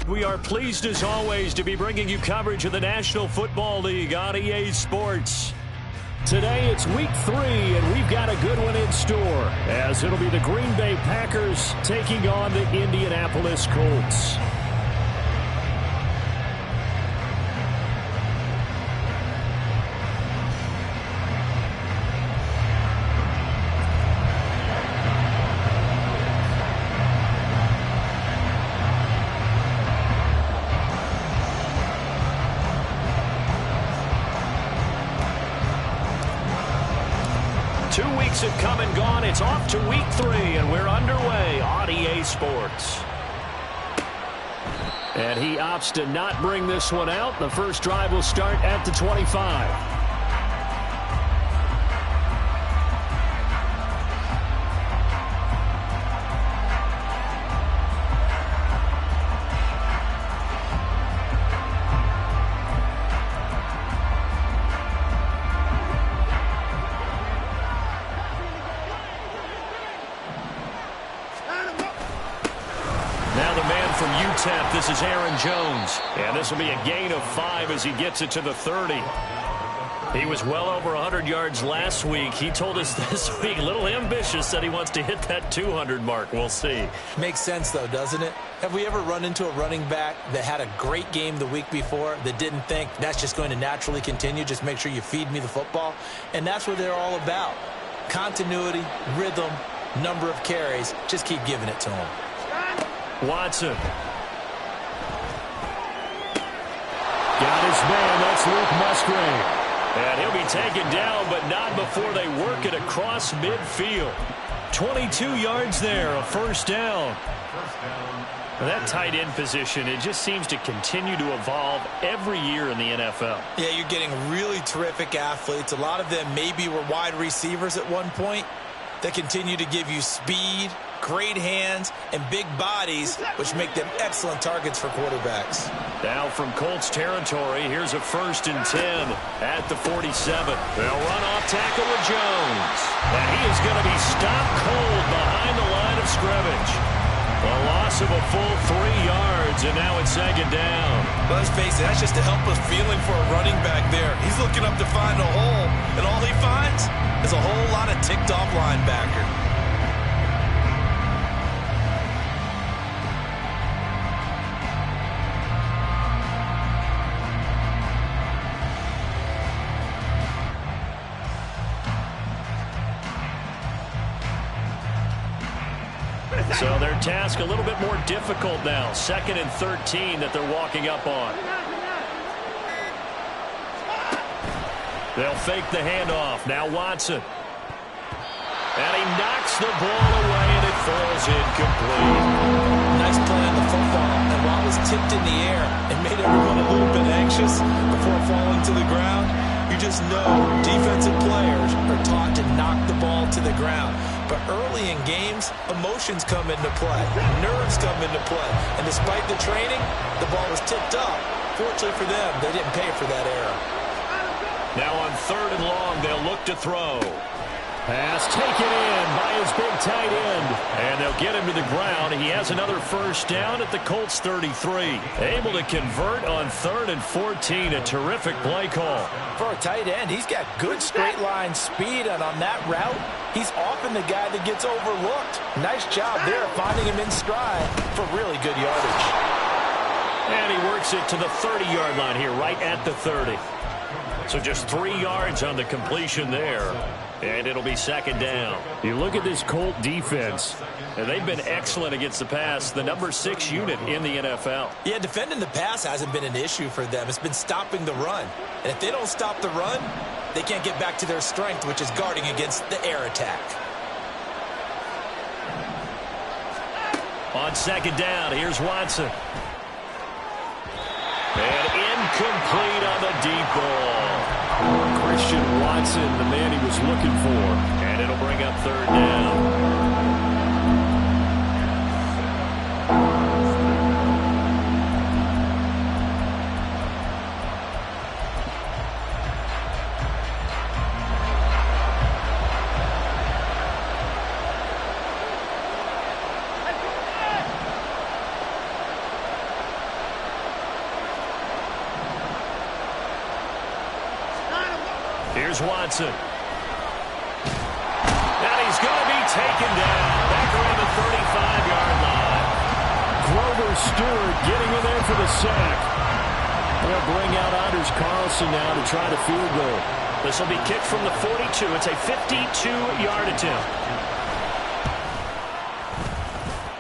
We are pleased as always to be bringing you coverage of the National Football League on EA Sports. Today it's week 3, and we've got a good one in store, as it'll be the Green Bay Packers taking on the Indianapolis Colts. Have come and gone. It's off to week 3, and we're underway on EA Sports. And he opts to not bring this one out. The first drive will start at the 25. This is Aaron Jones, and this will be a gain of 5 as he gets it to the 30. He was well over 100 yards last week. He told us this week, a little ambitious, said he wants to hit that 200 mark. We'll see. Makes sense, though, doesn't it? Have we ever run into a running back that had a great game the week before that didn't think that's just going to naturally continue? Just make sure you feed me the football. And that's what they're all about. Continuity, rhythm, number of carries. Just keep giving it to him. Watson. Got his man, that's Luke Musgrave. And he'll be taken down, but not before they work it across midfield. 22 yards there, a first down. That tight end position, it just seems to continue to evolve every year in the NFL. Yeah, you're getting really terrific athletes. A lot of them maybe were wide receivers at one point that continue to give you speed, great hands, and big bodies, which make them excellent targets for quarterbacks. Now from Colts territory, here's a 1st and 10 at the 47. They'll run off tackle with Jones. And he is going to be stopped cold behind the line of scrimmage. A loss of a full 3 yards, and now it's 2nd down. Let's face it, that's just a helpless feeling for a running back there. He's looking up to find a hole, and all he finds is a whole lot of ticked-off linebacker. So their task a little bit more difficult now. 2nd and 13 that they're walking up on. They'll fake the handoff. Now Watson. And he knocks the ball away, and it falls incomplete. Nice play on the football. And while it was tipped in the air and made everyone a little bit anxious before falling to the ground, you just know defensive players are taught to knock the ball to the ground. But early in games, emotions come into play. Nerves come into play. And despite the training, the ball was tipped up. Fortunately for them, they didn't pay for that error. Now on 3rd and long, they'll look to throw. Pass taken in by his big tight end. And they'll get him to the ground. He has another first down at the Colts 33. Able to convert on 3rd and 14. A terrific play call. For a tight end, he's got good straight line speed. And on that route, he's often the guy that gets overlooked. Nice job there finding him in stride for really good yardage. And he works it to the 30-yard line here, right at the 30. So just 3 yards on the completion there. And it'll be 2nd down. You look at this Colt defense, and they've been excellent against the pass, the number 6 unit in the NFL. Yeah, defending the pass hasn't been an issue for them. It's been stopping the run. And if they don't stop the run, they can't get back to their strength, which is guarding against the air attack. On 2nd down, here's Watson. And incomplete on the deep ball. Christian Watson, the man he was looking for. And it'll bring up 3rd down. Here's Watson. And he's going to be taken down back around the 35-yard line. Grover Stewart getting in there for the sack. They'll bring out Anders Carlson now to try the field goal. This will be kicked from the 42. It's a 52-yard attempt.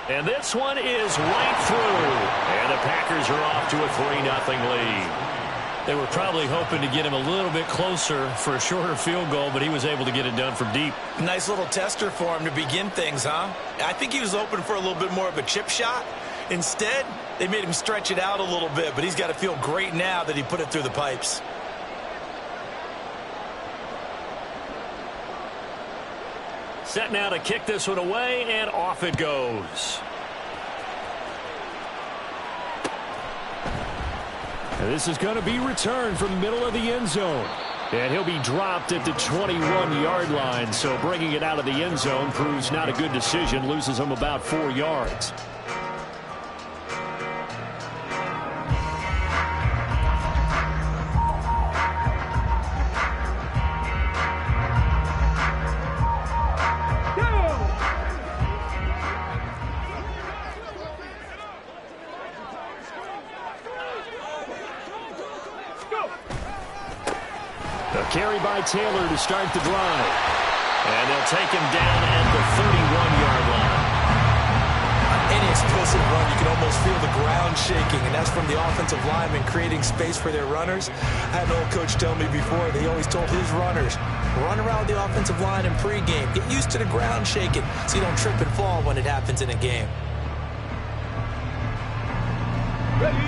And this one is right through. And the Packers are off to a 3-0 lead. They were probably hoping to get him a little bit closer for a shorter field goal, but he was able to get it done from deep. Nice little tester for him to begin things, huh? I think he was open for a little bit more of a chip shot. Instead, they made him stretch it out a little bit, but he's got to feel great now that he put it through the pipes. Set now to kick this one away, and off it goes. And this is going to be returned from the middle of the end zone. And he'll be dropped at the 21-yard line. So bringing it out of the end zone proves not a good decision. Loses him about 4 yards. Carry by Taylor to start the drive. And they'll take him down at the 31-yard line. On any explosive run, you can almost feel the ground shaking, and that's from the offensive linemen creating space for their runners. I had an old coach tell me before, they always told his runners, run around the offensive line in pregame. Get used to the ground shaking so you don't trip and fall when it happens in a game.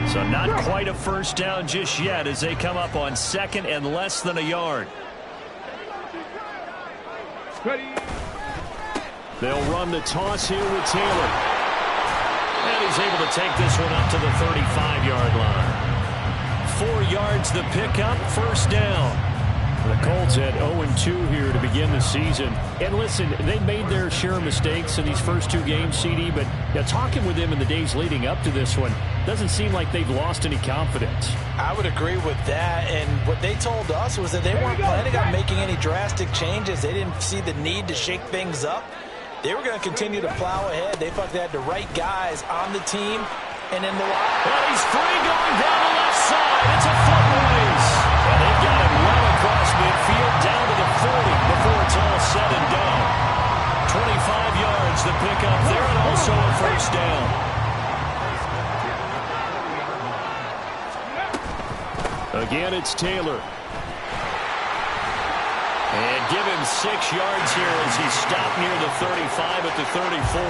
So not quite a first down just yet as they come up on second and less than a yard. They'll run the toss here with Taylor. And he's able to take this one up to the 35-yard line. 4 yards the pickup, first down. The Colts at 0-2 here to begin the season. And listen, they made their share of mistakes in these first 2 games, CD, but talking with them in the days leading up to this one, doesn't seem like they've lost any confidence. I would agree with that, and what they told us was that they weren't planning on making any drastic changes. They didn't see the need to shake things up. They were going to continue to plow ahead. They thought they had the right guys on the team and in the line. Well, he's free going down the left side. It's a foot race. And they've got him well across midfield down to the 40 before it's all said and done. 25 yards the pickup there, and also a first down. Again, it's Taylor. And give him 6 yards here as he stopped near the 35 at the 34.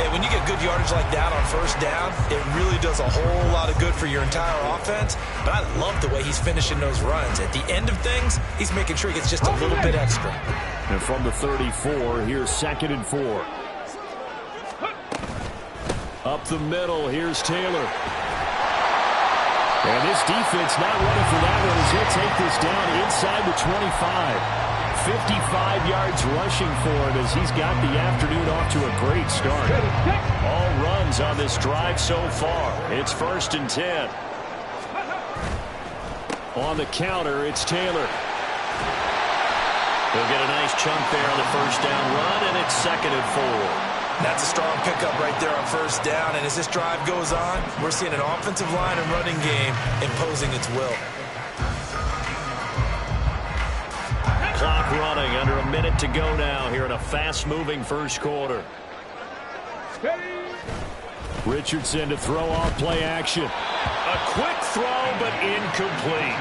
And when you get good yardage like that on first down, it really does a whole lot of good for your entire offense. But I love the way he's finishing those runs. At the end of things, he's making sure he gets just a little bit extra. And from the 34, here's 2nd and 4. Up the middle, here's Taylor. And this defense not ready for that one as he'll take this down inside the 25. 55 yards rushing for him as he's got the afternoon off to a great start. All runs on this drive so far. It's 1st and 10. On the counter, it's Taylor. He'll get a nice chunk there on the first down run, and it's 2nd and 4. That's a strong pickup right there on first down. And as this drive goes on, we're seeing an offensive line and running game imposing its will. Clock running, under a minute to go now here in a fast-moving first quarter. Richardson to throw off play action. A quick throw, but incomplete.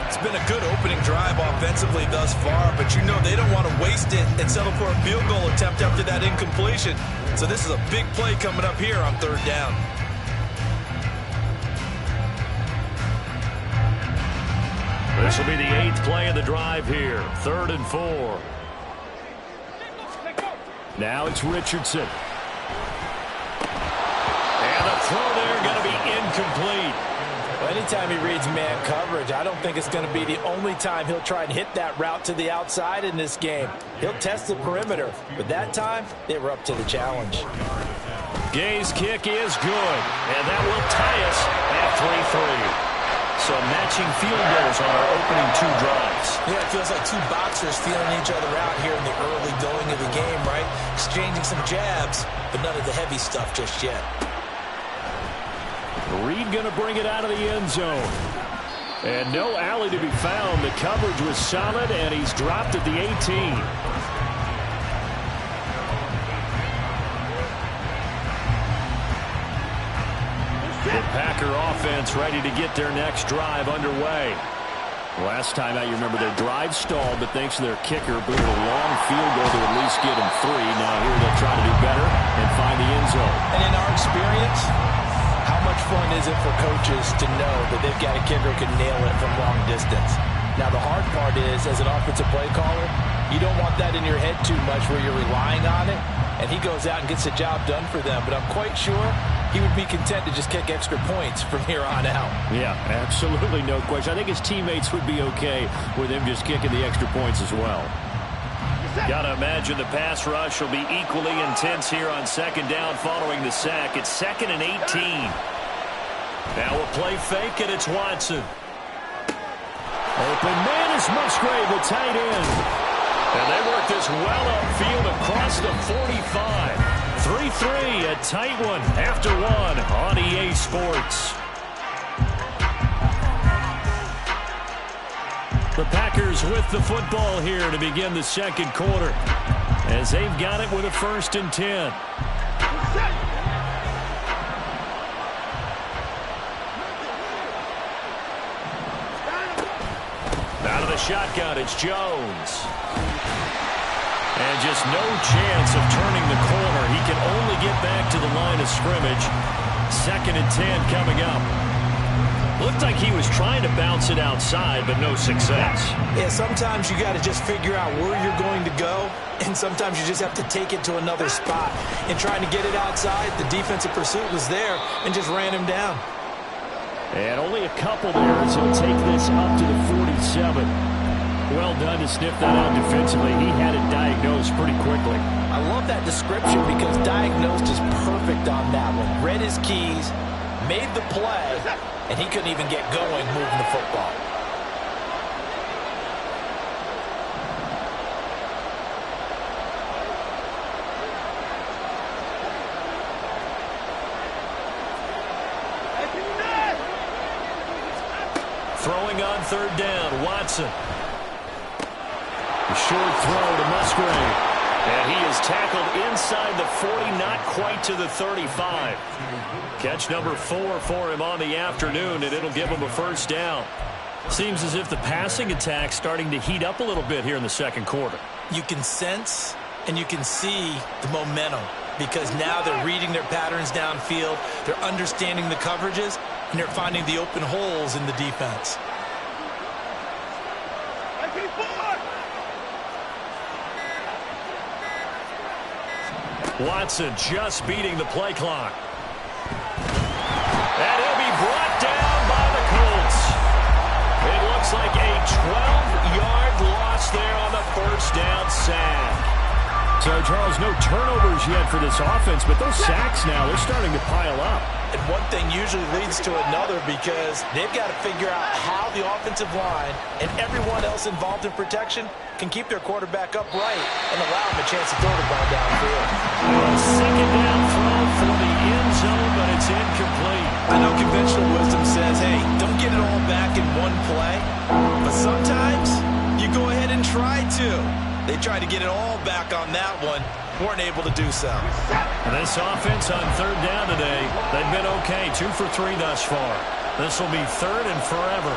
It's been a good opening drive offensively thus far, but you know they don't want to waste it and settle for a field goal attempt after that incompletion. So this is a big play coming up here on 3rd down. This will be the 8th play of the drive here. 3rd and 4. Now it's Richardson. And the throw there going to be incomplete. Well, anytime he reads man coverage, I don't think it's going to be the only time he'll try and hit that route to the outside in this game. He'll test the perimeter, but that time they were up to the challenge. Gay's kick is good, and that will tie us at 3-3. so matching field goals on our opening 2 drives. Yeah, it feels like 2 boxers feeling each other out here in the early going of the game, right? Exchanging some jabs, but none of the heavy stuff just yet. Reed going to bring it out of the end zone. And no alley to be found. The coverage was solid, and he's dropped at the 18. The Packer offense ready to get their next drive underway. Last time out, you remember their drive stalled, but thanks to their kicker, booted a long field goal to at least get them 3. Now here they'll try to do better and find the end zone. And in our experience, how much fun is it for coaches to know that they've got a kicker who can nail it from long distance? Now, the hard part is, as an offensive play caller, you don't want that in your head too much where you're relying on it, and he goes out and gets the job done for them. But I'm quite sure he would be content to just kick extra points from here on out. Yeah, absolutely no question. I think his teammates would be okay with him just kicking the extra points as well. Got to imagine the pass rush will be equally intense here on 2nd down following the sack. It's 2nd and 18. Now a play fake, and it's Watson. Open man is Musgrave, the tight end. And they work this well upfield across the 45. 3-3, a tight one after 1 on EA Sports. The Packers with the football here to begin the 2nd quarter, as they've got it with a 1st and 10. Out of the shotgun, it's Jones. And just no chance of turning the corner. He can only get back to the line of scrimmage. 2nd and 10 coming up. Looked like he was trying to bounce it outside, but no success. Yeah, sometimes you got to just figure out where you're going to go, and sometimes you just have to take it to another spot. And trying to get it outside, the defensive pursuit was there and just ran him down. And only a couple there as he'll take this up to the 47. Well done to sniff that out defensively. He had it diagnosed pretty quickly. I love that description because diagnosed is perfect on that one. Read his keys, made the play, and he couldn't even get going moving the football. Throwing on 3rd down, Watson. A short throw to Musgrave. And he is tackled inside the 40, not quite to the 35. Catch number 4 for him on the afternoon, and it'll give him a 1st down. Seems as if the passing attack's starting to heat up a little bit here in the 2nd quarter. You can sense and you can see the momentum because now they're reading their patterns downfield, they're understanding the coverages, and they're finding the open holes in the defense. Watson just beating the play clock. And he'll be brought down by the Colts. It looks like a 12-yard loss there on the 1st down sack. So, Charles, no turnovers yet for this offense, but those sacks now, they're starting to pile up. And one thing usually leads to another because they've got to figure out how the offensive line and everyone else involved in protection can keep their quarterback upright and allow him a chance to throw the ball downfield. 2nd down throw for the end zone, but it's incomplete. I know conventional wisdom says, hey, don't get it all back in one play, but sometimes you go ahead and try to. They tried to get it all back on that one, weren't able to do so. This offense on 3rd down today, they've been okay, 2 for 3 thus far. This will be 3rd and forever.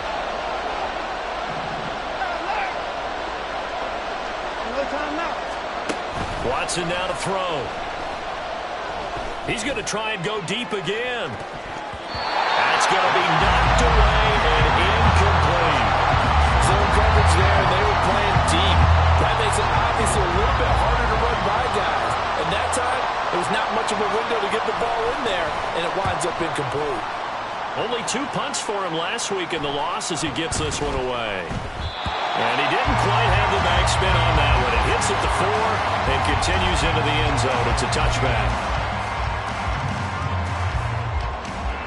Watson now to throw. He's going to try and go deep again. That's going to be knocked away and incomplete. Zone coverage there, they were playing deep. That makes it obviously a little bit harder to run by guys. And that time, there was not much of a window to get the ball in there, and it winds up incomplete. Only 2 punts for him last week in the loss as he gets this one away. And he didn't quite have the backspin on that one. It hits at the 4 and continues into the end zone. It's a touchback.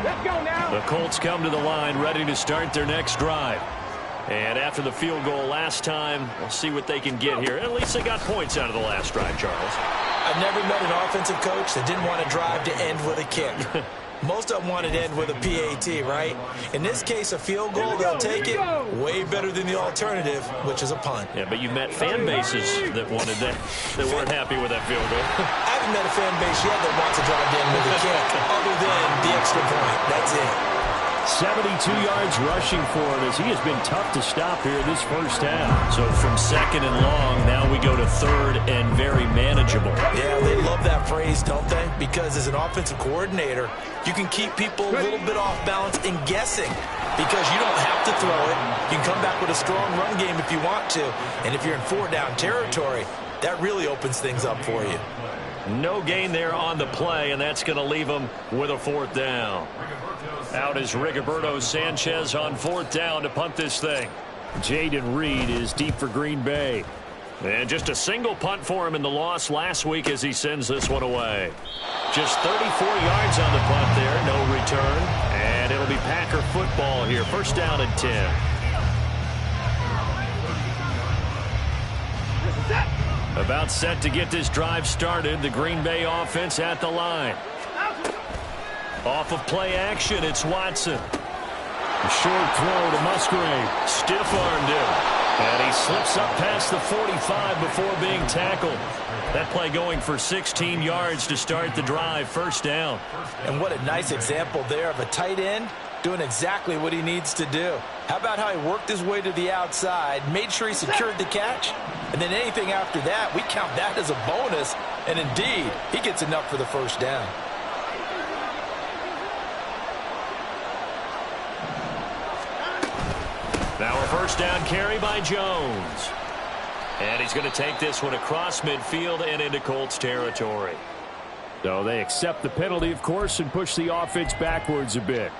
Let's go. The Colts come to the line ready to start their next drive. And after the field goal last time, we'll see what they can get here. At least they got points out of the last drive, Charles. I've never met an offensive coach that didn't want to drive to end with a kick. Most of them wanted to end with a PAT, right? In this case, a field goal, they'll take it way better than the alternative, which is a punt. Yeah, but you've met fan bases that wanted that weren't happy with that field goal. I haven't met a fan base yet that wants to drive to end with a kick, other than the extra point. That's it. 72 yards rushing for him as he has been tough to stop here this first half. So from second and long, now we go to third and very manageable. Yeah, they love that phrase, don't they? Because as an offensive coordinator, you can keep people a little bit off balance and guessing because you don't have to throw it. You can come back with a strong run game if you want to. And if you're in 4-down territory, that really opens things up for you. No gain there on the play, and that's going to leave them with a 4th down. Out is Rigoberto Sanchez on 4th down to punt this thing. Jaden Reed is deep for Green Bay. And just a single punt for him in the loss last week as he sends this one away. Just 34 yards on the punt there, no return. And it'll be Packer football here, 1st down and 10. About set to get this drive started. The Green Bay offense at the line. Off of play action, it's Watson. A short throw to Musgrave. Stiff-armed him. And he slips up past the 45 before being tackled. That play going for 16 yards to start the drive, 1st down. And what a nice example there of a tight end doing exactly what he needs to do. How about how he worked his way to the outside, made sure he secured the catch, and then anything after that, we count that as a bonus. And indeed, he gets enough for the 1st down. Now a 1st down carry by Jones. And he's going to take this one across midfield and into Colts territory. So they accept the penalty, of course, and push the offense backwards a bit.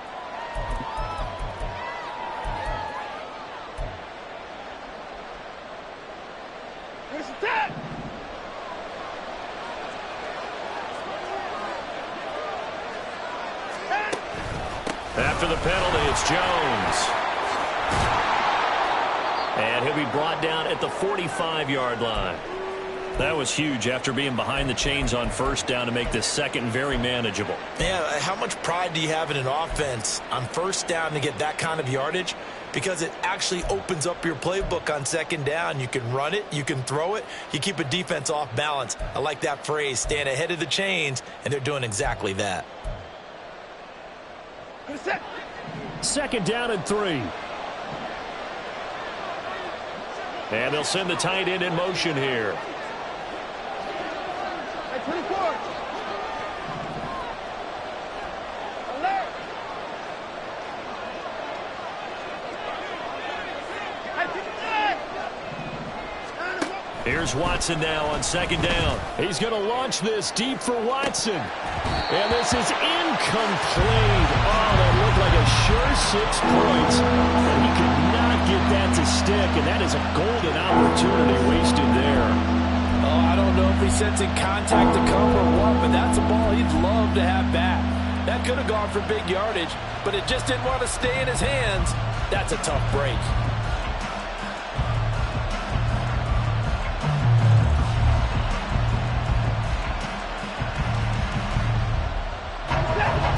After the penalty, it's Jones. And he'll be brought down at the 45-yard line. That was huge after being behind the chains on 1st down to make this second very manageable. Yeah, how much pride do you have in an offense on 1st down to get that kind of yardage? Because it actually opens up your playbook on 2nd down. You can run it, you can throw it, you keep a defense off balance. I like that phrase, stand ahead of the chains, and they're doing exactly that. 2nd down and 3. And they'll send the tight end in motion here. Here's Watson now on 2nd down. He's going to launch this deep for Watson. And this is incomplete. Oh, that looked like a sure 6 points. But he could not get that to stick, and that is a golden opportunity wasted there. Oh, I don't know if he sensing contact to come or what, but that's a ball he'd love to have back. That could have gone for big yardage, but it just didn't want to stay in his hands. That's a tough break.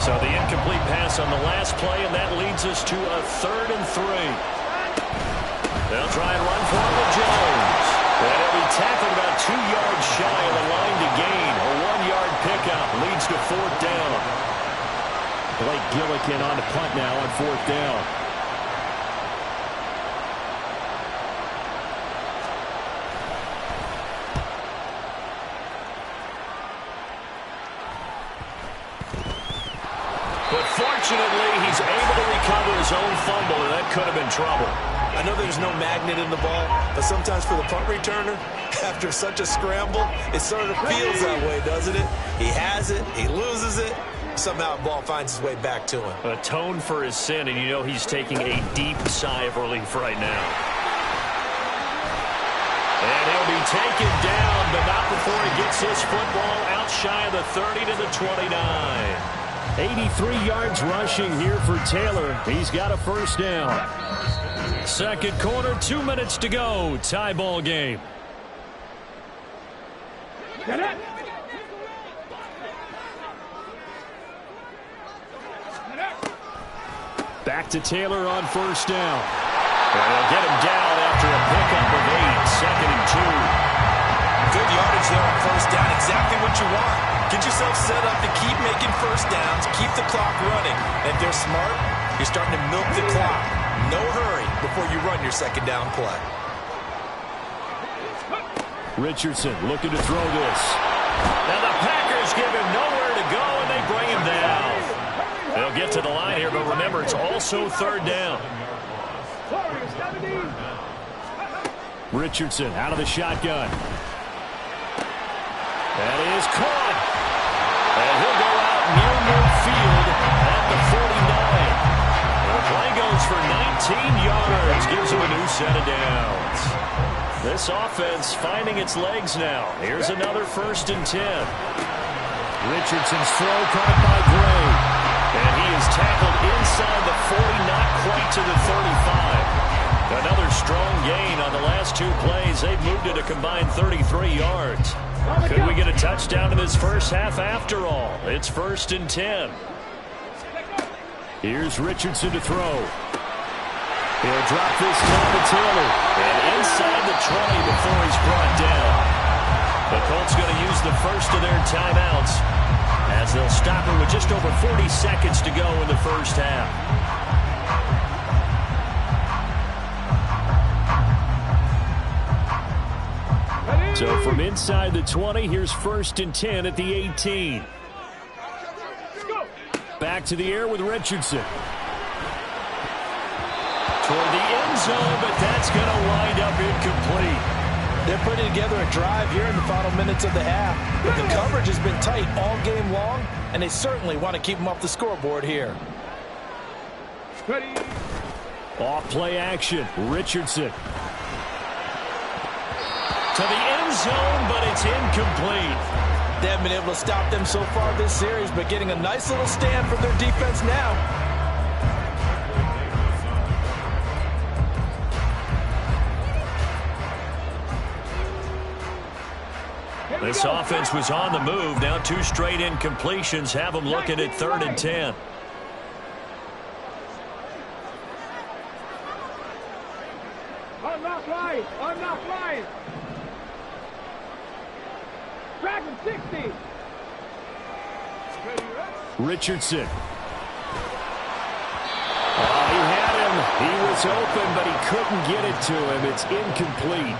So the incomplete pass on the last play, and that leads us to a 3rd and 3. They'll try and run for it with Jones. And he'll be tackled about 2 yards shy of the line to gain. A 1-yard pickup leads to 4th down. Blake Gillikin on the punt now on 4th down. But fortunately, he's able to recover his own fumble, and that could have been trouble. I know there's no magnet in the ball, but sometimes for the punt returner, after such a scramble, it sort of feels that way, doesn't it? He has it, he loses it, somehow the ball finds its way back to him. Atone for his sin, and you know he's taking a deep sigh of relief right now. And he'll be taken down, but not before he gets his football out shy of the 30 to the 29. 83 yards rushing here for Taylor. He's got a first down. Second quarter, 2 minutes to go. Tie ball game. Back to Taylor on first down. And they'll get him down after a pickup of 8. Second and 2. Good yardage there on first down. Exactly what you want. Get yourself set up to keep making first downs, keep the clock running. And if they're smart, you're starting to milk the clock. No hurry before you run your second down play. Richardson looking to throw this. Now the Packers give him nowhere to go, and they bring him down. They'll get to the line here, but remember, it's also third down. Richardson out of the shotgun. That is caught. And he'll go out near midfield at the 49. And the play goes for 19 yards. Gives him a new set of downs. This offense finding its legs now. Here's another first and 10. Richardson's throw caught by Gray. And he is tackled inside the 40, not quite to the 35. Another strong gain on the last 2 plays. They've moved it a combined 33 yards. Could we get a touchdown in this first half after all? It's first and 10. Here's Richardson to throw. He'll drop this time to Taylor. And inside the 20 before he's brought down. The Colts going to use the first of their timeouts as they'll stop her with just over 40 seconds to go in the first half. So from inside the 20, here's first and 10 at the 18. Back to the air with Richardson. Toward the end zone, but that's going to wind up incomplete. They're putting together a drive here in the final minutes of the half. But the coverage has been tight all game long, and they certainly want to keep them off the scoreboard here. Off play action. Richardson. To the end zone, but it's incomplete. They haven't been able to stop them so far this series, but getting a nice little stand from their defense now. This offense was on the move. Now 2 straight incompletions have them looking at 3rd and 10. I'm not lying. I'm not lying. Dragon 60. Richardson. Oh, he had him. He was open, but he couldn't get it to him. It's incomplete.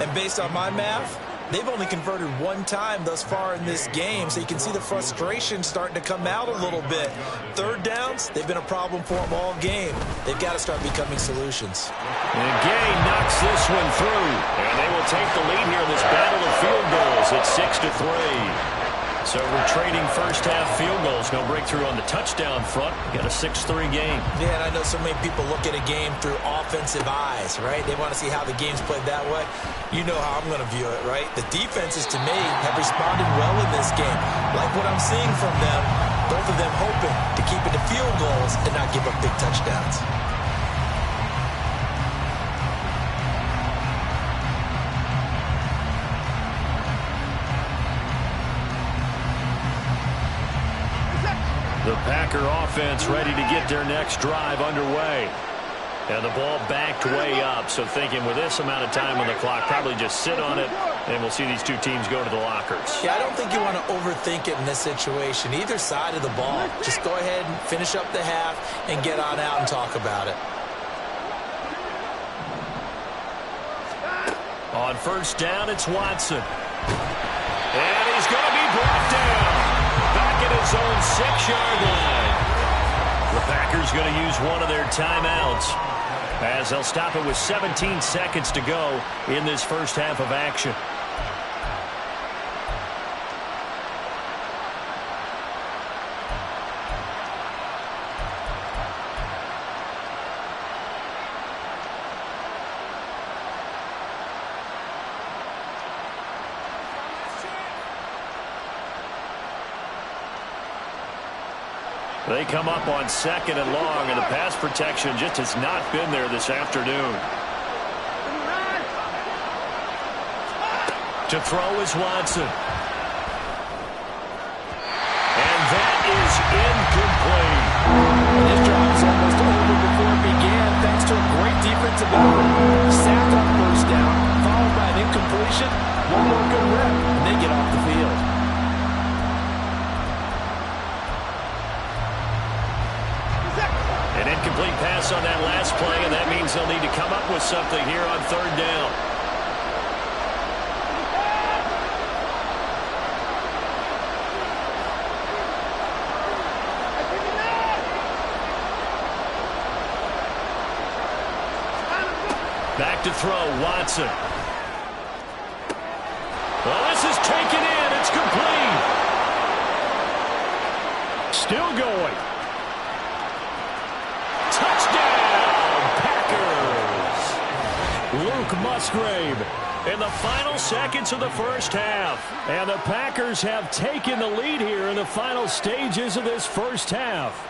And based on my math, they've only converted 1 time thus far in this game, so you can see the frustration starting to come out a little bit. 3rd downs, they've been a problem for them all game. They've got to start becoming solutions. And Gay knocks this one through. And they will take the lead here in this battle of field goals at 6-3. So we're trading first half field goals. No breakthrough on the touchdown front. Got a 6-3 game. Yeah, and I know so many people look at a game through offensive eyes, right? They want to see how the game's played that way. You know how I'm going to view it, right? The defenses, to me, have responded well in this game. Like what I'm seeing from them, both of them hoping to keep it to field goals and not give up big touchdowns. The Packer offense ready to get their next drive underway. And the ball backed way up, so thinking with this amount of time on the clock, probably just sit on it, and we'll see these 2 teams go to the lockers. Yeah, I don't think you want to overthink it in this situation. Either side of the ball. Just go ahead and finish up the half and get on out and talk about it. On first down, it's Watson. And he's going to be brought down. Back at his own 6-yard line. The Packers going to use one of their timeouts as they'll stop it with 17 seconds to go in this first half of action. They come up on 2nd and long, and the pass protection just has not been there this afternoon. To throw is Watson. And that is incomplete. This drive is almost over before it began, thanks to a great defensive effort. Sacked on first down, followed by an incompletion. One more good rep, and they get off the field. An incomplete pass on that last play, and that means they'll need to come up with something here on 3rd down. Back to throw, Watson. Well, this is taken in. It's complete. Still going. Touchdown, Packers. Luke Musgrave In the final seconds of the first half. and the Packers have taken the lead here in the final stages of this first half.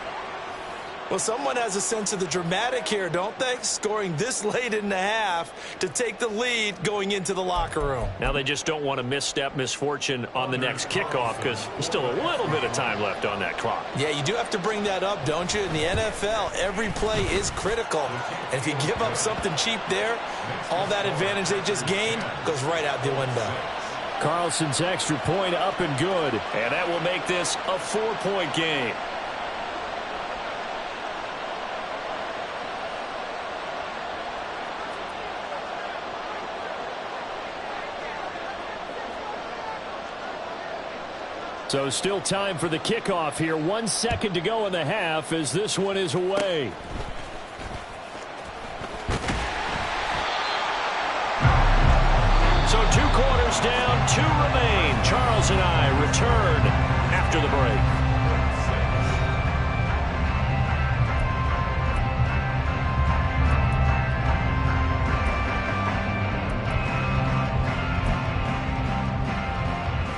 Well, someone has a sense of the dramatic here, don't they? Scoring this late in the half to take the lead going into the locker room. Now they just don't want to misstep misfortune on the next kickoff because there's still a little bit of time left on that clock. Yeah, you do have to bring that up, don't you? In the NFL, every play is critical. And if you give up something cheap there, all that advantage they just gained goes right out the window. Carlson's extra point up and good. And that will make this a 4-point game. So still time for the kickoff here. 1 second to go in the half as this one is away. So 2 quarters down, 2 remain. Charles and I return after the break.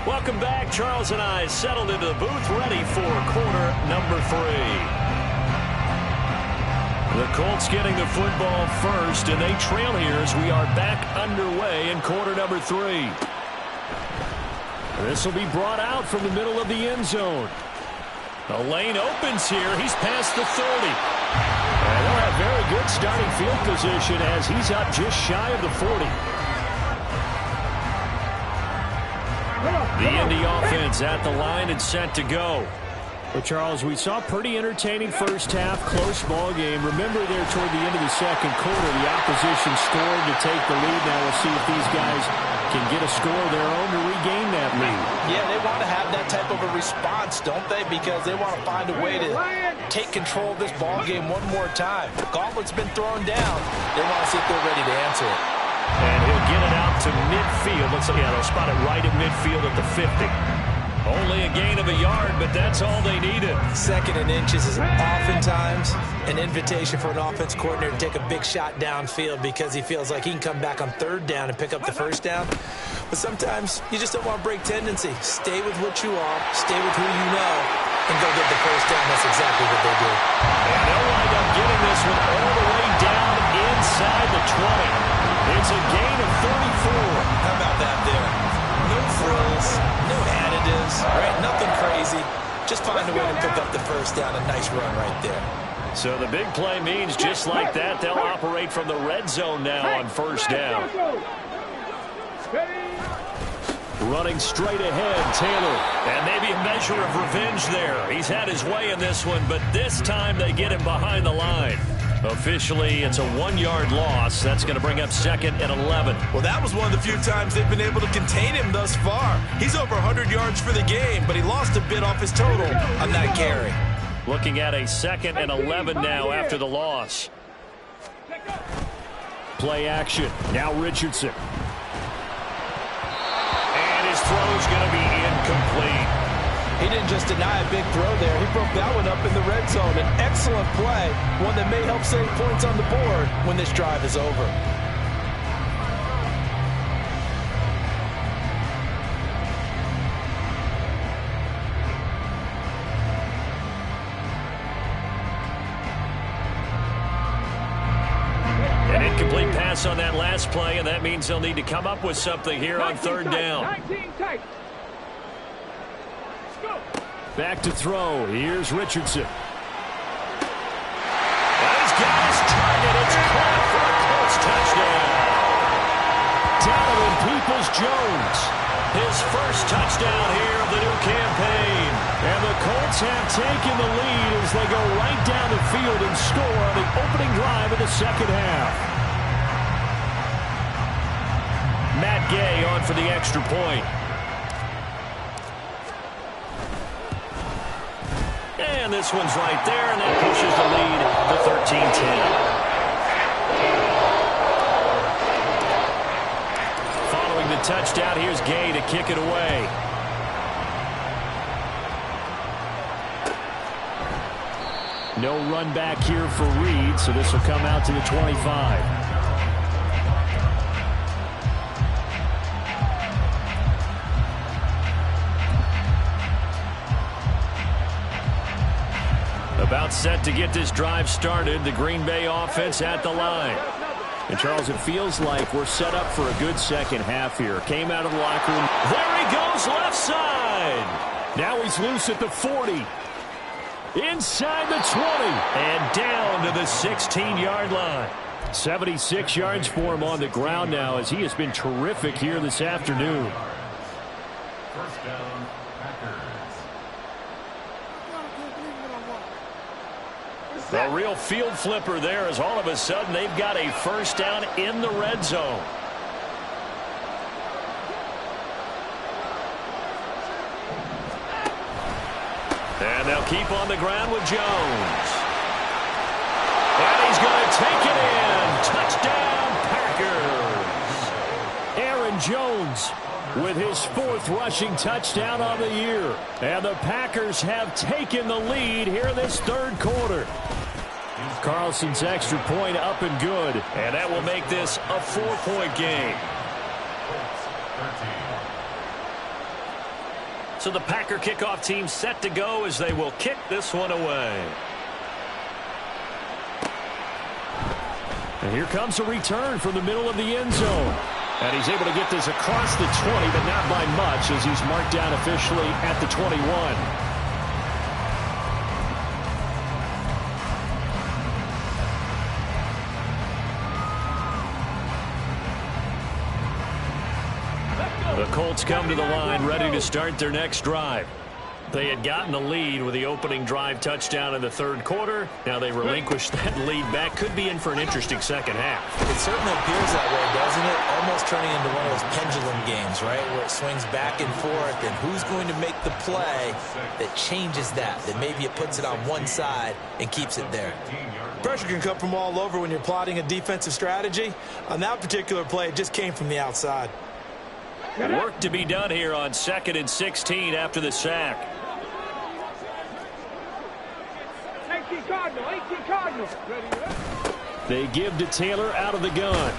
Welcome back. Charles and I settled into the booth, ready for quarter number 3. The Colts getting the football first, and they trail here as we are back underway in quarter number 3. This will be brought out from the middle of the end zone. The lane opens here. He's past the 30. And they'll have very good starting field position as he's up just shy of the 40. The Indy offense at the line and set to go. Well, Charles, we saw pretty entertaining first half, close ball game. Remember there toward the end of the second quarter, the opposition scored to take the lead. Now we'll see if these guys can get a score of their own to regain that lead. Yeah, they want to have that type of a response, don't they? Because they want to find a way to take control of this ball game one more time. Gauntlet's been thrown down. They want to see if they're ready to answer it. And he'll get it out to midfield. Looks like, yeah, they'll spot it right at midfield at the 50. Only a gain of a yard, but that's all they needed. 2nd and inches is oftentimes an invitation for an offense coordinator to take a big shot downfield because he feels like he can come back on 3rd down and pick up the 1st down. But sometimes you just don't want to break tendency. Stay with what you are, stay with who you know, and go get the 1st down. That's exactly what they do. And they'll wind up getting this one all the way down inside the 20. It's a gain of 34. How about that there? No frills, no additives, right? Nothing crazy. Just find a way to pick up the 1st down. A nice run right there. So the big play means just like that, they'll operate from the red zone now on 1st down. Running straight ahead, Taylor. And maybe a measure of revenge there. He's had his way in this one, but this time they get him behind the line. Officially, it's a 1-yard loss. That's going to bring up 2nd and 11. Well, that was one of the few times they've been able to contain him thus far. He's over 100 yards for the game, but he lost a bit off his total on that carry. Looking at a 2nd and 11 now after the loss. Play action. Now Richardson. And his throw's going to be incomplete. He didn't just deny a big throw there. He broke that one up in the red zone. An excellent play, one that may help save points on the board when this drive is over. Incomplete pass on that last play, and that means they'll need to come up with something here on third down. Back to throw. Here's Richardson. He's got his target. It's caught for a Colts touchdown. Donovan Peoples-Jones, his first touchdown here of the new campaign. And the Colts have taken the lead as they go right down the field and score on the opening drive of the second half. Matt Gay on for the extra point. And this one's right there, and that pushes the lead to 13-10. Following the touchdown, here's Gay to kick it away. No run back here for Reed, so this will come out to the 25. About set to get this drive started. The Green Bay offense at the line. And, Charles, it feels like we're set up for a good second half here. Came out of the locker room. There he goes, left side. Now he's loose at the 40. Inside the 20. And down to the 16-yard line. 76 yards for him on the ground now as he has been terrific here this afternoon. First down, Packers. A real field flipper there as all of a sudden they've got a first down in the red zone. And they'll keep on the ground with Jones. And he's going to take it in. Touchdown, Packers. Aaron Jones with his 4th rushing touchdown on the year. And the Packers have taken the lead here in this third quarter. Carlson's extra point up and good. And that will make this a 4-point game. So the Packer kickoff team set to go as they will kick this one away. And here comes a return from the middle of the end zone. And he's able to get this across the 20, but not by much as he's marked down officially at the 21. The Colts come to the line ready to start their next drive. They had gotten the lead with the opening drive touchdown in the third quarter. Now they relinquished that lead back. Could be in for an interesting second half. It certainly appears that way, doesn't it? Almost turning into one of those pendulum games, right? Where it swings back and forth, and who's going to make the play that changes that maybe it puts it on one side and keeps it there. Pressure can come from all over when you're plotting a defensive strategy. On that particular play, it just came from the outside. Work to be done here on 2nd and 16 after the sack. 18 Cardinals. They give to Taylor out of the gun.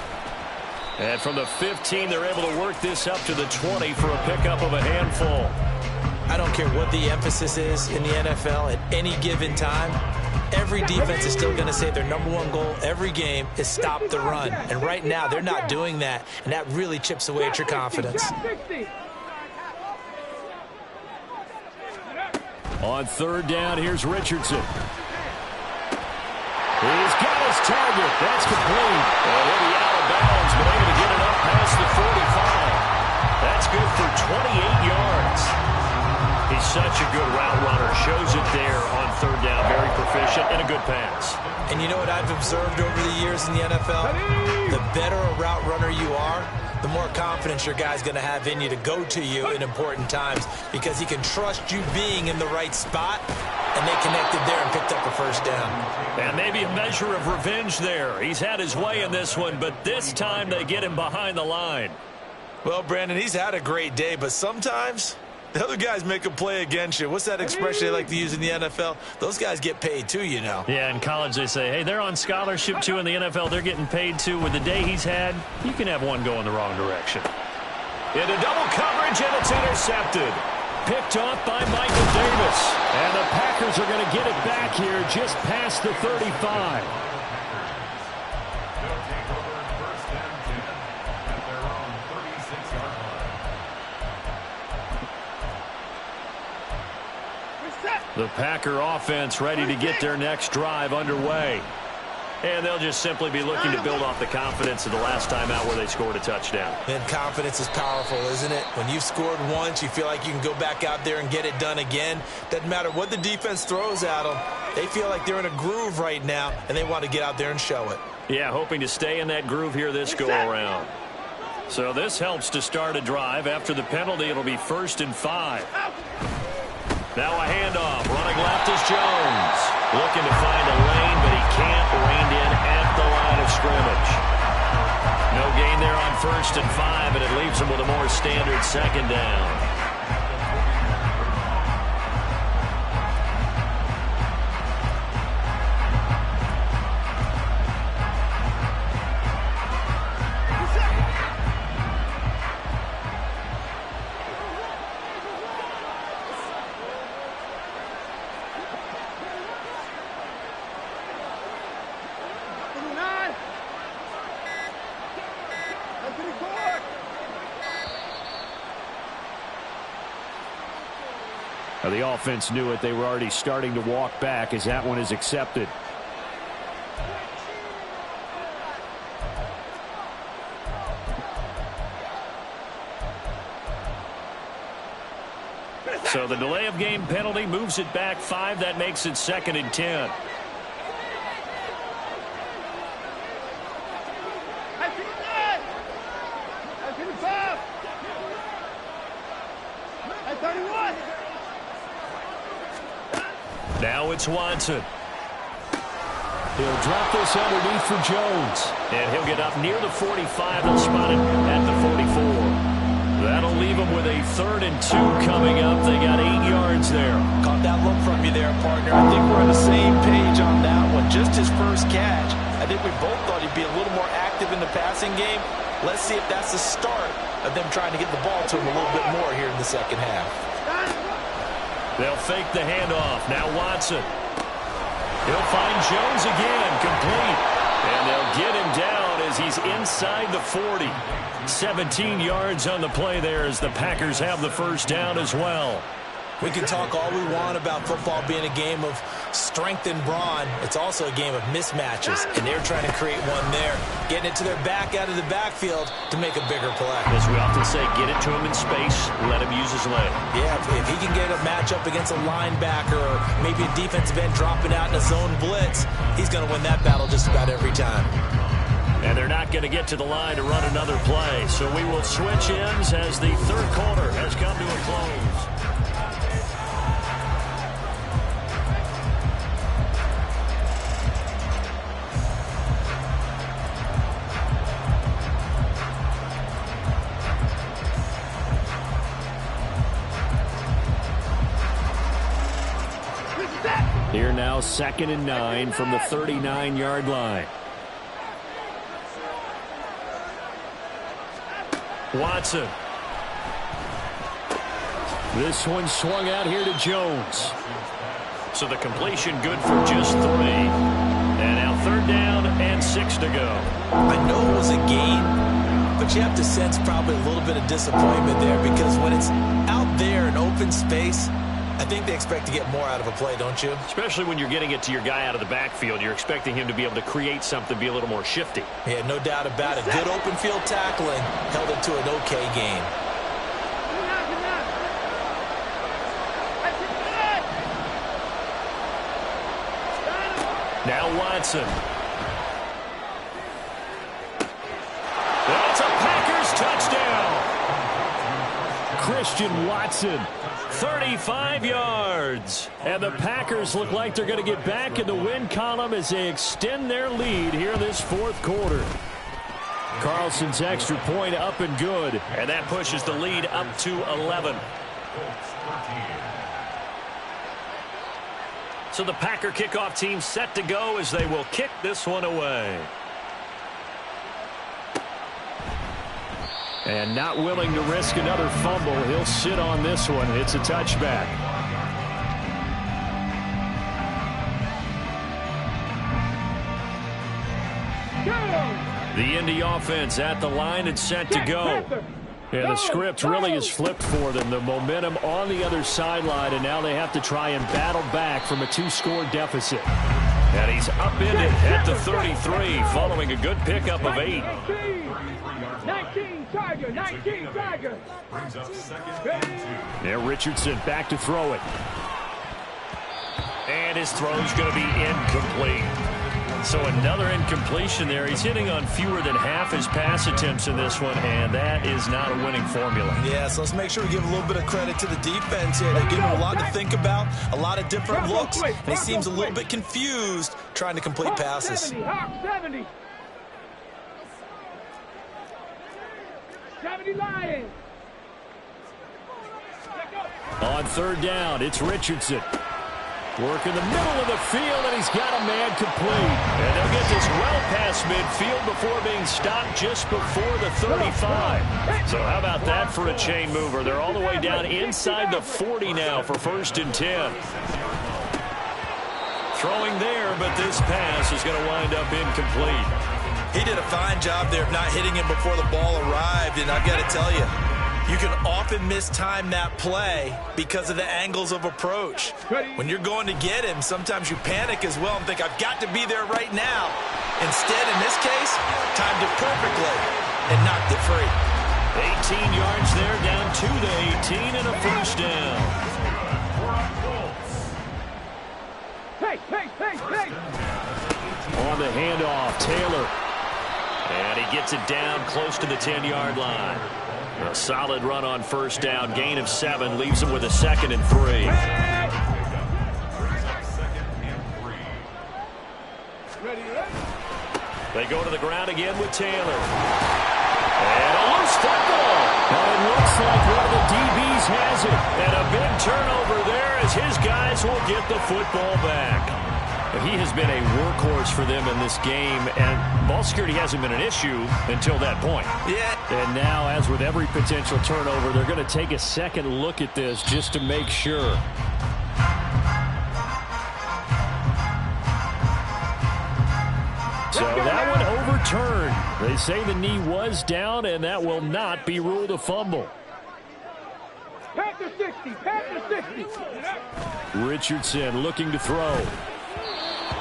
And from the 15, they're able to work this up to the 20 for a pickup of a handful. I don't care what the emphasis is in the NFL at any given time. Every defense is still going to say their #1 goal every game is stop the run. And right now, they're not doing that, and that really chips away at your confidence. On third down, here's Richardson. He's got his target. That's complete. And he'll be out of bounds, but able to get it up past the 45. That's good for 28 yards. He's such a good route runner. Shows it there on third down. Very proficient and a good pass. And you know what I've observed over the years in the NFL? The better a route runner you are, the more confidence your guy's going to have in you to go to you in important times because he can trust you being in the right spot, and they connected there and picked up a first down. And maybe a measure of revenge there. He's had his way in this one, but this time they get him behind the line. Well, Brandon, he's had a great day, but sometimes the other guys make a play against you. What's that expression they like to use in the NFL? Those guys get paid too, you know. Yeah, in college they say, hey, they're on scholarship too. In the NFL, they're getting paid too. With the day he's had, you can have one go in the wrong direction. Into double coverage, and it's intercepted. Picked off by Michael Davis. And the Packers are going to get it back here just past the 35. The Packer offense ready to get their next drive underway. And they'll just simply be looking to build off the confidence of the last time out where they scored a touchdown. And confidence is powerful, isn't it? When you've scored once, you feel like you can go back out there and get it done again. Doesn't matter what the defense throws at them. They feel like they're in a groove right now, and they want to get out there and show it. Yeah, hoping to stay in that groove here this go-around. So this helps to start a drive. After the penalty, it'll be 1st and 5. Now a handoff. Running left is Jones. Looking to find a lane, but he can't. Reined in at the line of scrimmage. No gain there on 1st and 5, and it leaves him with a more standard 2nd down. Now the offense knew it. They were already starting to walk back as that one is accepted. So the delay of game penalty moves it back 5. That makes it 2nd and 10. Now it's Watson. He'll drop this underneath for Jones. And he'll get up near the 45. They'll spot it at the 44. That'll leave him with a 3rd and 2 coming up. They got 8 yards there. Caught that look from you there, partner. I think we're on the same page on that one. Just his first catch. I think we both thought he'd be a little more active in the passing game. Let's see if that's the start of them trying to get the ball to him a little bit more here in the second half. They'll fake the handoff. Now Watson. He'll find Jones again, complete. And they'll get him down as he's inside the 40. 17 yards on the play there as the Packers have the 1st down as well. We can talk all we want about football being a game of strength and brawn. It's also a game of mismatches, and they're trying to create one there, getting it to their back out of the backfield to make a bigger play. As we often say, get it to him in space, let him use his leg. Yeah, if he can get a matchup against a linebacker or maybe a defensive end dropping out in a zone blitz, he's going to win that battle just about every time. And they're not going to get to the line to run another play. So we will switch ends as the 3rd quarter has come to a close. Here now 2nd and 9 from the 39-yard line. Watson. This one swung out here to Jones. So the completion good for just 3. And now 3rd down and 6 to go. I know it was a gain, but you have to sense probably a little bit of disappointment there because when it's out there in open space, I think they expect to get more out of a play, don't you? Especially when you're getting it to your guy out of the backfield. You're expecting him to be able to create something, be a little more shifty. Yeah, no doubt about it. Good open field tackling held it to an okay game. Now Watson. That's a Packers touchdown. Christian Watson. 35 yards. And the Packers look like they're going to get back in the win column as they extend their lead here this 4th quarter. Carlson's extra point up and good. And that pushes the lead up to 11. So the Packer kickoff team set to go as they will kick this one away. And not willing to risk another fumble. He'll sit on this one. It's a touchback. The Indy offense at the line and set to go. Yeah, the script really is flipped for them. The momentum on the other sideline, and now they have to try and battle back from a 2-score deficit. And he's upended at the 33 following a good pickup of 8. 19 Tiger, 19 Tiger. Brings up second and 2. There, Richardson back to throw it. And his throw's going to be incomplete. So another incompletion there. He's hitting on fewer than half his pass attempts in this one, and that is not a winning formula. Yeah, so let's make sure we give a little bit of credit to the defense here. They're giving him a lot to think about, a lot of different looks, and he seems a little bit confused trying to complete passes. 70, Hawk 70. 70 Lions. On third down, it's Richardson. Work in the middle of the field, and he's got a man complete. And they'll get this well past midfield before being stopped just before the 35. So how about that for a chain mover? They're all the way down inside the 40 now for 1st and 10. Throwing there, but this pass is going to wind up incomplete. He did a fine job there of not hitting him before the ball arrived, and I've got to tell you, you can often mistime that play because of the angles of approach. When you're going to get him, sometimes you panic as well and think, I've got to be there right now. Instead, in this case, timed it perfectly and knocked it free. 18 yards there, down to the 18 and a first down. Hey. On the handoff, Taylor. And he gets it down close to the 10-yard line. A solid run on 1st down. Gain of 7 leaves him with a 2nd and 3. They go to the ground again with Taylor. And a loose football. Well, it looks like one of the DBs has it. And a big turnover there as his guys will get the football back. He has been a workhorse for them in this game, and ball security hasn't been an issue until that point. Yeah. And now, as with every potential turnover, they're going to take a second look at this just to make sure. So that one overturned. They say the knee was down, and that will not be ruled a fumble. Panther 60, Panther 60. Richardson looking to throw.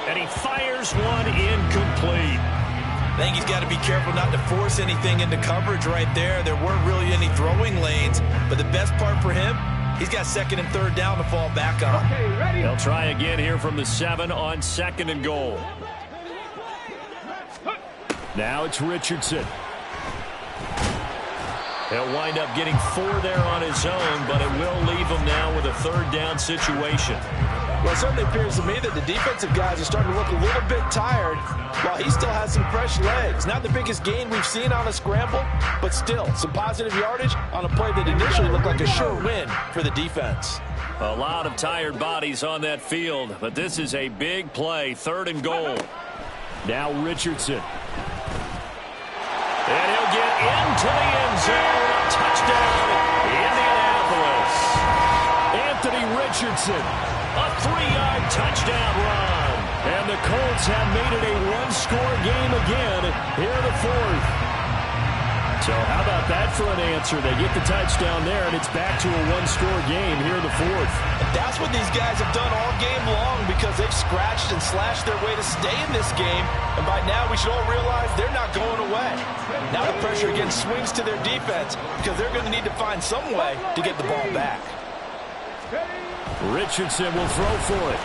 And he fires one incomplete. I think he's got to be careful not to force anything into coverage right there. There weren't really any throwing lanes, but the best part for him, he's got 2nd and 3rd down to fall back on. Okay, ready? They'll try again here from the 7 on 2nd and goal. Now it's Richardson. He'll wind up getting 4 there on his own, but it will leave him now with a 3rd down situation. Well, it certainly appears to me that the defensive guys are starting to look a little bit tired while he still has some fresh legs. Not the biggest gain we've seen on a scramble, but still some positive yardage on a play that initially looked like a sure win for the defense. A lot of tired bodies on that field, but this is a big play, 3rd and goal. Now Richardson. And he'll get into the end zone. Touchdown, Indianapolis. Anthony Richardson. A 3-yard touchdown run. And the Colts have made it a 1-score game again here in the 4th. So how about that for an answer? They get the touchdown there, and it's back to a 1-score game here in the 4th. And that's what these guys have done all game long because they've scratched and slashed their way to stay in this game. And by now we should all realize they're not going away. Now the pressure again swings to their defense because they're going to need to find some way to get the ball back. Richardson will throw for it.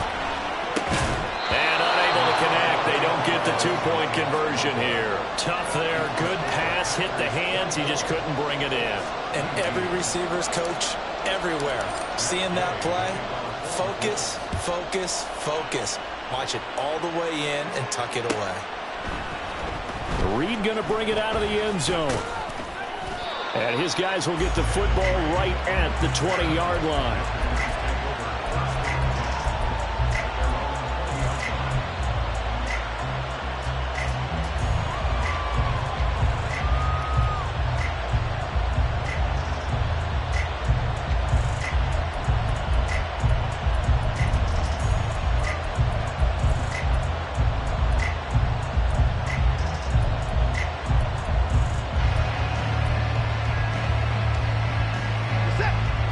And unable to connect. They don't get the 2-point conversion here. Tough there. Good pass. Hit the hands. He just couldn't bring it in. And every receiver's coach everywhere. Seeing that play, focus, focus, focus. Watch it all the way in and tuck it away. Reed going to bring it out of the end zone. And his guys will get the football right at the 20-yard line.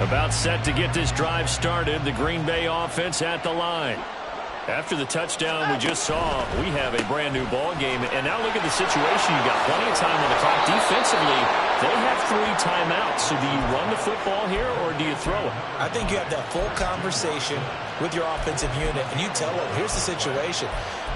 About set to get this drive started. The Green Bay offense at the line. After the touchdown we just saw, we have a brand-new ball game. And now look at the situation. You've got plenty of time on the clock. Defensively, they have 3 timeouts. So do you run the football here or do you throw it? I think you have that full conversation with your offensive unit, and you tell them, here's the situation.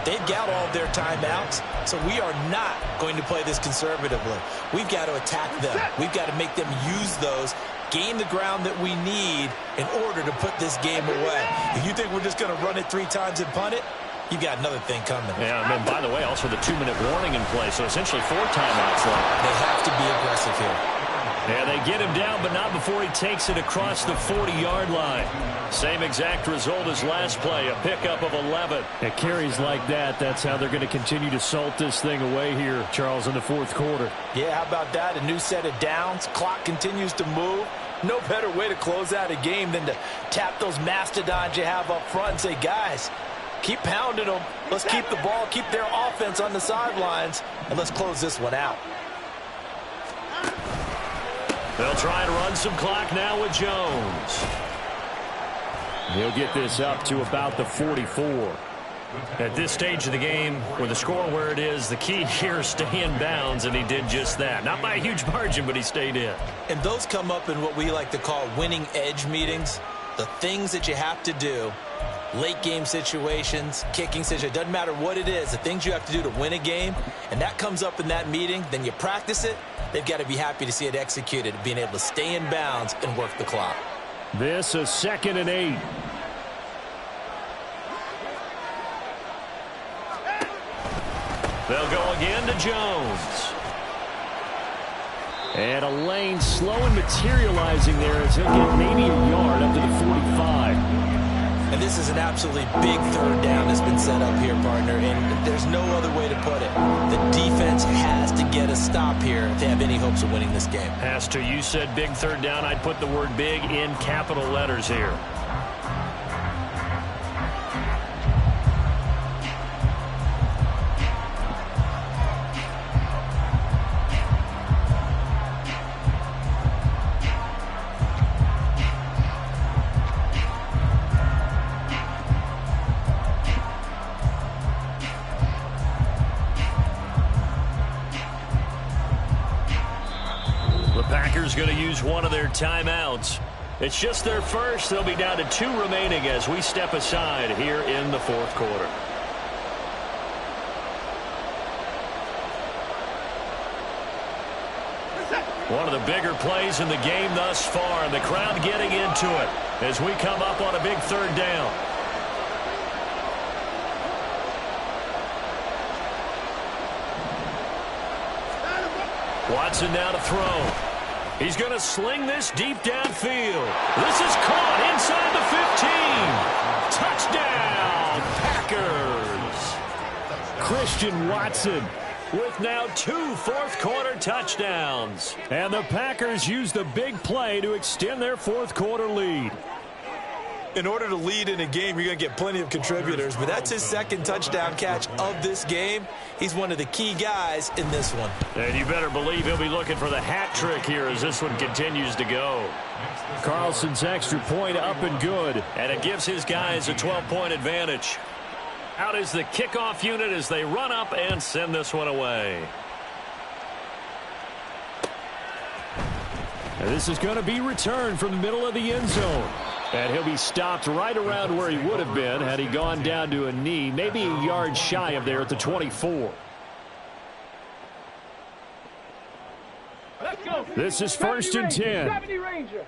They've got all of their timeouts, so we are not going to play this conservatively. We've got to attack them. We've got to make them use those, gain the ground that we need in order to put this game away. If you think we're just going to run it 3 times and punt it, you got another thing coming. Yeah, and then, by the way, also the 2-minute warning in play, so essentially 4 timeouts left. They have to be aggressive here. Yeah, they get him down, but not before he takes it across the 40-yard line. Same exact result as last play, a pickup of 11. At carries like that, that's how they're going to continue to salt this thing away here, Charles, in the 4th quarter. Yeah, how about that? A new set of downs. Clock continues to move. No better way to close out a game than to tap those mastodons you have up front and say, guys, keep pounding them. Let's keep the ball, keep their offense on the sidelines, and let's close this one out. They'll try and run some clock now with Jones. He'll get this up to about the 44. At this stage of the game, with the score where it is, the key here is stay in bounds, and he did just that. Not by a huge margin, but he stayed in. And those come up in what we like to call winning edge meetings. The things that you have to do, late game situations, kicking situations, doesn't matter what it is, the things you have to do to win a game, and that comes up in that meeting, then you practice it. They've got to be happy to see it executed, being able to stay in bounds and work the clock. This is 2nd and 8. They'll go again to Jones. And a lane slow and materializing there as he'll get maybe a yard up to the 45. And this is an absolutely big 3rd down that's been set up here, partner, and there's no other way to put it. The defense has to get a stop here if they have any hopes of winning this game. Pastor, you said big 3rd down. I'd put the word big in capital letters here. Going to use one of their timeouts. It's just their first. They'll be down to 2 remaining as we step aside here in the 4th quarter. One of the bigger plays in the game thus far, and the crowd getting into it as we come up on a big 3rd down. Watson now to throw. He's going to sling this deep downfield. This is caught inside the 15. Touchdown, Packers. Christian Watson with now 2 4th-quarter touchdowns. And the Packers use the big play to extend their 4th-quarter lead. In order to lead in a game, you're going to get plenty of contributors, but that's his 2nd touchdown catch of this game. He's one of the key guys in this one. And you better believe he'll be looking for the hat trick here as this one continues to go. Carlson's extra point up and good. And it gives his guys a 12-point advantage. Out is the kickoff unit as they run up and send this one away. And this is going to be returned from the middle of the end zone. And he'll be stopped right around where he would have been had he gone down to a knee, maybe a yard shy of there at the 24. Let's go. This is 1st and 10. 70 Ranger.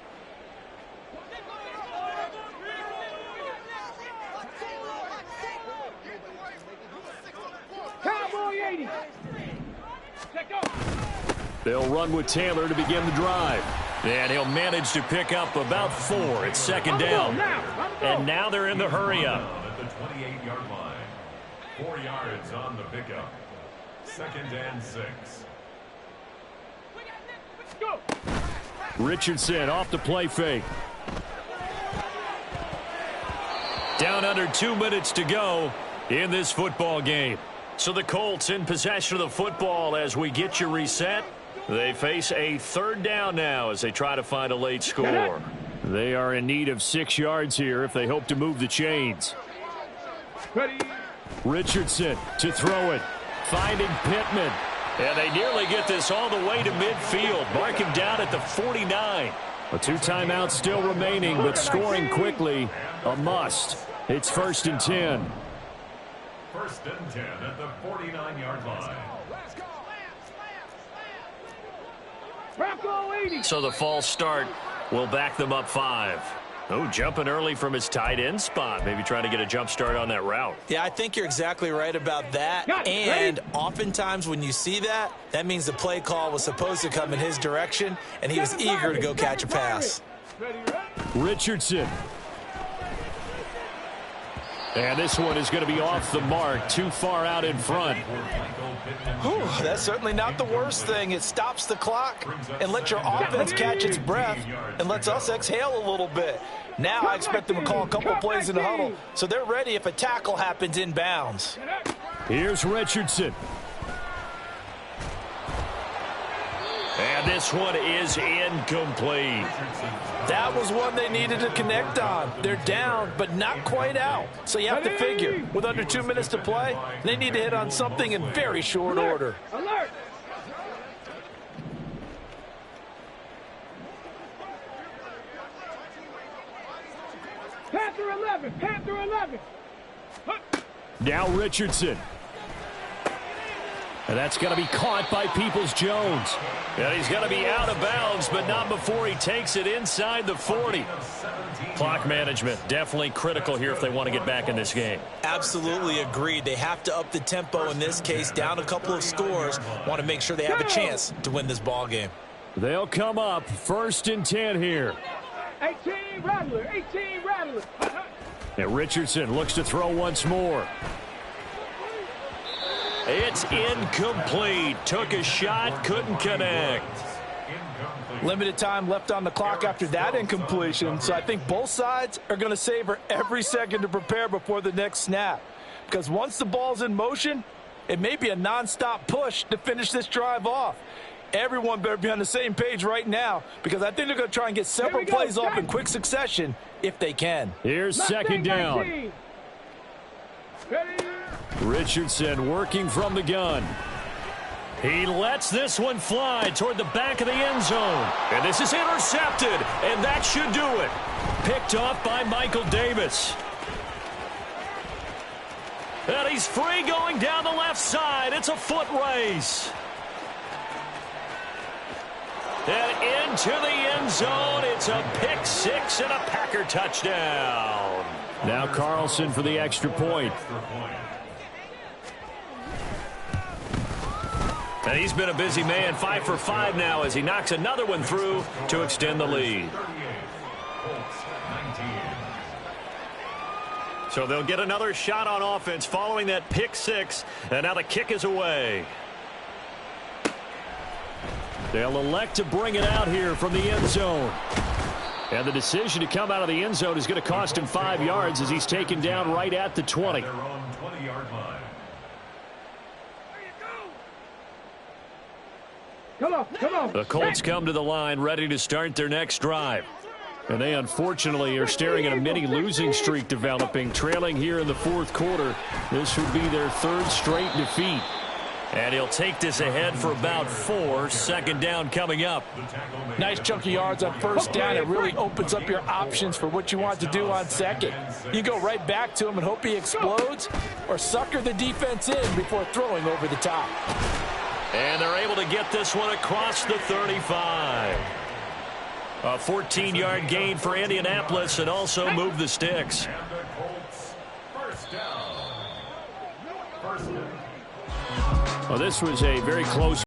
Cowboy 80. Check go. They'll run with Taylor to begin the drive. And he'll manage to pick up about 4. It's 2nd down. And now they're in the hurry up. At the 28-yard line. 4 yards on the pickup. 2nd and 6. Go. Richardson off the play fake. Down under 2 minutes to go in this football game. So the Colts in possession of the football as we get you reset. They face a 3rd down now as they try to find a late score. They are in need of 6 yards here if they hope to move the chains. Ready. Richardson to throw it. Finding Pittman. And they nearly get this all the way to midfield. Mark him down at the 49. A 2 timeouts still remaining, but scoring quickly, a must. It's 1st and 10. 1st and 10 at the 49-yard line. So the false start will back them up 5. Oh, jumping early from his tight end spot. Maybe trying to get a jump start on that route. Yeah, I think you're exactly right about that. And oftentimes when you see that, that means the play call was supposed to come in his direction, and he was eager to go catch a pass. Richardson. And this one is going to be off the mark, too far out in front. Whew, that's certainly not the worst thing. It stops the clock and lets your offense catch its breath and lets us exhale a little bit. Now I expect them to call a couple plays in the huddle so they're ready if a tackle happens inbounds. Here's Richardson. And this one is incomplete. That was one they needed to connect on. They're down, but not quite out. So you have to figure, with under 2 minutes to play, they need to hit on something in very short order. Alert. Panther 11. Panther 11. Now Richardson. And that's going to be caught by Peoples-Jones. And he's going to be out of bounds, but not before he takes it inside the 40. Clock management definitely critical here if they want to get back in this game. Absolutely agreed. They have to up the tempo in this case, down a couple of scores. Want to make sure they have a chance to win this ball game. They'll come up 1st and 10 here. 18 Rattler. 18 Rattler. And Richardson looks to throw once more. It's incomplete. Took a shot, couldn't connect. Limited time left on the clock after that incompletion, so I think both sides are going to savor every second to prepare before the next snap. Because once the ball's in motion, it may be a nonstop push to finish this drive off. Everyone better be on the same page right now because I think they're going to try and get several plays off in quick succession if they can. Here's 2nd down. Ready. Richardson working from the gun. He lets this one fly toward the back of the end zone. And this is intercepted, and that should do it. Picked off by Michael Davis. And he's free going down the left side. It's a foot race. And into the end zone. It's a pick 6 and a Packer touchdown. Now Carlson for the extra point. And he's been a busy man, 5 for 5 now as he knocks another one through to extend the lead. So they'll get another shot on offense following that pick 6, and now the kick is away. They'll elect to bring it out here from the end zone. And the decision to come out of the end zone is going to cost him 5 yards as he's taken down right at the 20. Their own 20-yard line. Come on. The Colts come to the line ready to start their next drive. And they unfortunately are staring at a mini losing streak developing, trailing here in the 4th quarter. This would be their 3rd straight defeat. And he'll take this ahead for about 4. 2nd down coming up. Nice chunk of yards on 1st down. It really opens up your options for what you want to do on 2nd. You go right back to him and hope he explodes or sucker the defense in before throwing over the top. And they're able to get this one across the 35. A 14-yard gain for Indianapolis and also move the sticks. And the Colts, 1st down. Well, this was a very close